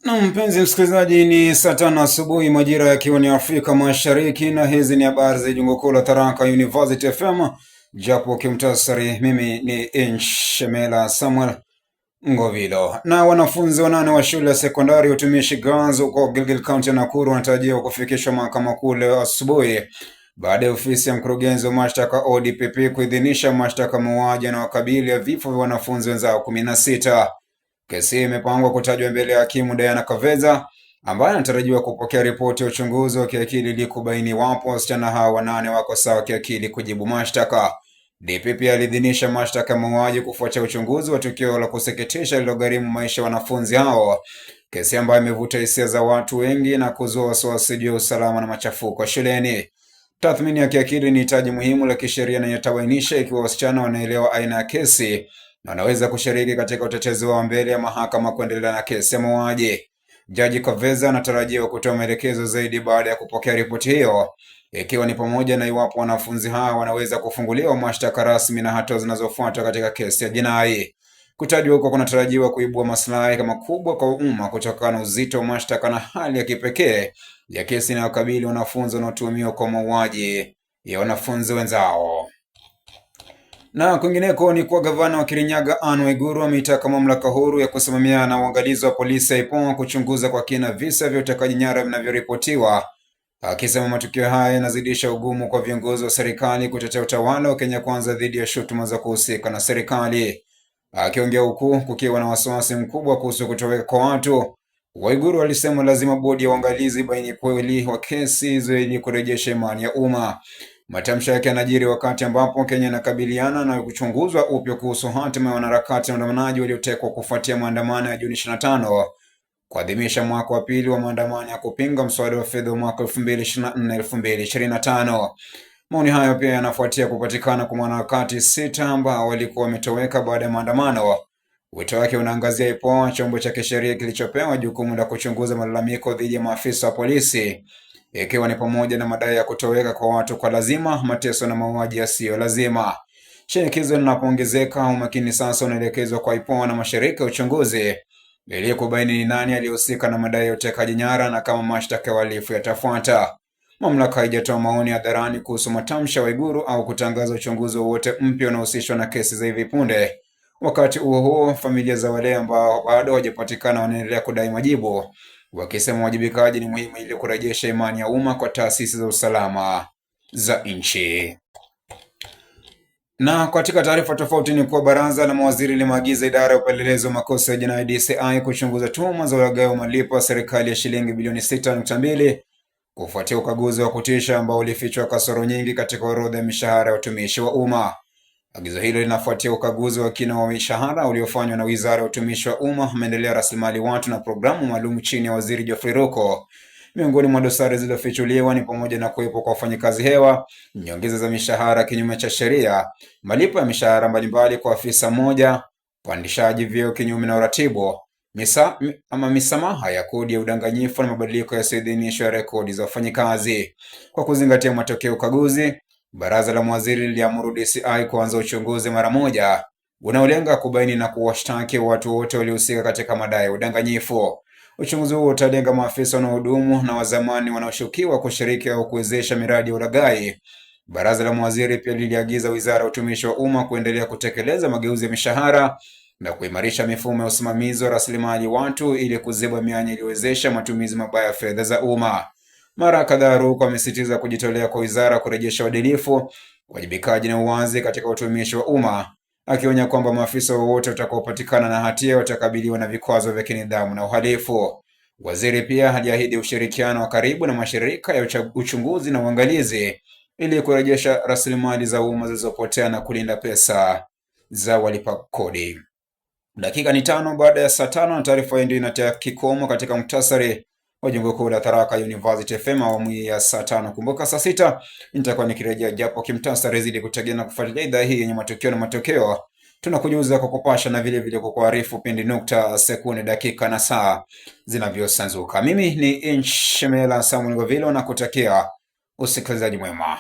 Na mpenzi msikilizaji, ni saa 5 asubuhi majira yakiwa ni Afrika Mashariki, na hizi ni habari za Jungo Kuu la Tharaka University FM, japo kimtasari. Mimi ni Inshemela Samuel Ngovilo. Na wanafunzi 8 wa shule ya sekondari utumishi Girls huko Gilgil County ya Nakuru wanatarajiwa kufikishwa mahakama kuu leo asubuhi baada ya ofisi ya mkurugenzi wa mashtaka ODPP kuidhinisha mashtaka mauaji na wakabili ya vifo vya wanafunzi wenzao 16. Kesi imepangwa kutajwa mbele ya hakimu Diana Kaveza ambaye anatarajiwa kupokea ripoti ya uchunguzi wa kiakili ili kubaini iwapo wasichana hao 8 wako sawa kiakili kujibu mashtaka. DPP aliidhinisha mashtaka ya mauaji kufuatia uchunguzi wa tukio la kusikitisha lililogharimu maisha ya wanafunzi hao, kesi ambayo imevuta hisia za watu wengi na kuzua wasiwasi juu ya usalama na machafuko shuleni. Tathmini ya kiakili ni hitaji muhimu la kisheria na yatabainisha ikiwa wasichana wanaelewa aina ya kesi na wanaweza kushiriki katika utetezi wao mbele ya mahakama kuendelea na kesi ya mauaji. Jaji Kaveza anatarajiwa kutoa maelekezo zaidi baada ya kupokea ripoti hiyo, ikiwa ni pamoja na iwapo wanafunzi hao wanaweza kufunguliwa mashtaka rasmi na hatua zinazofuata katika kesi ya jinai. Kutajwa huko kunatarajiwa kuibua maslahi makubwa kwa umma kutokana na uzito wa mashtaka na hali ya kipekee ya kesi inayokabili wanafunzi wanaotuhumiwa kwa mauaji ya wanafunzi wenzao. Na kwingineko ni kwa gavana wa Kirinyaga Anne Waiguru ameitaka mamlaka huru ya kusimamia na uangalizi wa polisi IPOA kuchunguza kwa kina visa vya utekaji nyara vinavyoripotiwa, akisema matukio haya yanazidisha ugumu kwa viongozi wa serikali kutetea utawala wa Kenya Kwanza dhidi ya shutuma za kuhusika na serikali. Akiongea huku kukiwa na wasiwasi mkubwa kuhusu kutoweka kwa watu, Waiguru alisema lazima bodi ya uangalizi baini kweli wa kesi hizo ili kurejesha imani ya umma. Matamshi yake yanajiri wakati ambapo Kenya inakabiliana na kuchunguzwa upya kuhusu hatima ya wanaharakati na waandamanaji waliotekwa kufuatia maandamano ya Juni 25 kuadhimisha mwaka wa pili wa maandamano ya kupinga mswada wa fedha wa mwaka 2024-2025. Maoni hayo pia yanafuatia kupatikana kwa wanaharakati 6 ambao walikuwa wametoweka baada ya maandamano. Wito wake unaangazia IPOA, chombo cha kisheria kilichopewa jukumu la kuchunguza malalamiko dhidi ya maafisa wa polisi, ikiwa ni pamoja na madai ya kutoweka kwa watu kwa lazima, mateso na mauaji yasiyo lazima. Shinikizo linapoongezeka, umakini sasa unaelekezwa kwa IPOA na mashirika ya uchunguzi ili kubaini ni nani aliyehusika na madai ya utekaji nyara na kama mashtaka ya uhalifu yatafuata. Mamlaka haijatoa maoni hadharani kuhusu matamshi ya Waiguru au kutangaza uchunguzi wowote mpya unaohusishwa na kesi za hivi punde. Wakati huo huo, familia za wale ambao bado hawajapatikana wanaendelea kudai majibu, wakisema wajibikaji ni muhimu ili kurejesha imani ya umma kwa taasisi za usalama za nchi. Na katika taarifa tofauti ni kuwa baraza la mawaziri limeagiza idara ya upelelezi wa makosa ya jinai DCI kuchunguza tuhuma za ulaghai wa malipo ya serikali ya shilingi bilioni 6.2 kufuatia ukaguzi wa kutisha ambao ulifichwa kasoro nyingi katika orodha ya mishahara ya utumishi wa umma. Agizo hilo linafuatia ukaguzi wa kina wa mishahara uliofanywa na Wizara ya Utumishi wa Umma, Maendeleo ya Rasilimali Watu na Programu Maalum chini ya Waziri Geoffrey Ruko. Miongoni mwa dosari zilizofichuliwa ni pamoja na kuwepo kwa wafanyikazi hewa, nyongeza za mishahara kinyume cha sheria, malipo ya mishahara mbalimbali kwa afisa mmoja, pandishaji vyeo kinyume na uratibu, misamaha ya kodi ya udanganyifu na mabadiliko yasiyoidhinishwa ya rekodi za wafanyikazi. Kwa kuzingatia matokeo ukaguzi, baraza la mawaziri liliamuru DCI kuanza uchunguzi mara moja unaolenga kubaini na kuwashtaki watu wote waliohusika katika madai ya udanganyifu. Uchunguzi huo utalenga maafisa wanaohudumu na wazamani wanaoshukiwa kushiriki au kuwezesha miradi ya ulaghai. Baraza la mawaziri pia liliagiza Wizara ya Utumishi wa Umma kuendelea kutekeleza mageuzi ya mishahara na kuimarisha mifumo ya usimamizi wa rasilimali watu ili kuziba mianya iliyowezesha matumizi mabaya ya fedha za umma. Mara kadhaa Ruko amesisitiza kujitolea kwa wizara kurejesha uadilifu, uwajibikaji na uwazi katika utumishi wa umma, akionya kwamba maafisa wowote watakaopatikana na hatia watakabiliwa na vikwazo vya kinidhamu na uhalifu. Waziri pia aliahidi ushirikiano wa karibu na mashirika ya uchunguzi na uangalizi ili kurejesha rasilimali za umma zilizopotea na kulinda pesa za walipa kodi. Dakika ni 5 baada ya saa 5 na taarifa hii ndio inatia kikomo katika muktasari wa Jungo Kuu la Tharaka University FM awamu ya saa 5. Kumbuka saa 6 nitakuwa nikirejea japo kimtasari zidi kutegea na kufuatilia idhaa hii yenye matukio na matokeo. Tunakujuza kwa kupasha na vile vile kwa kuarifu pindi nukta, sekunde, dakika na saa zinavyosanzuka. Mimi ni Inshemela Samuel Ngovilo na kutakia usikilizaji mwema.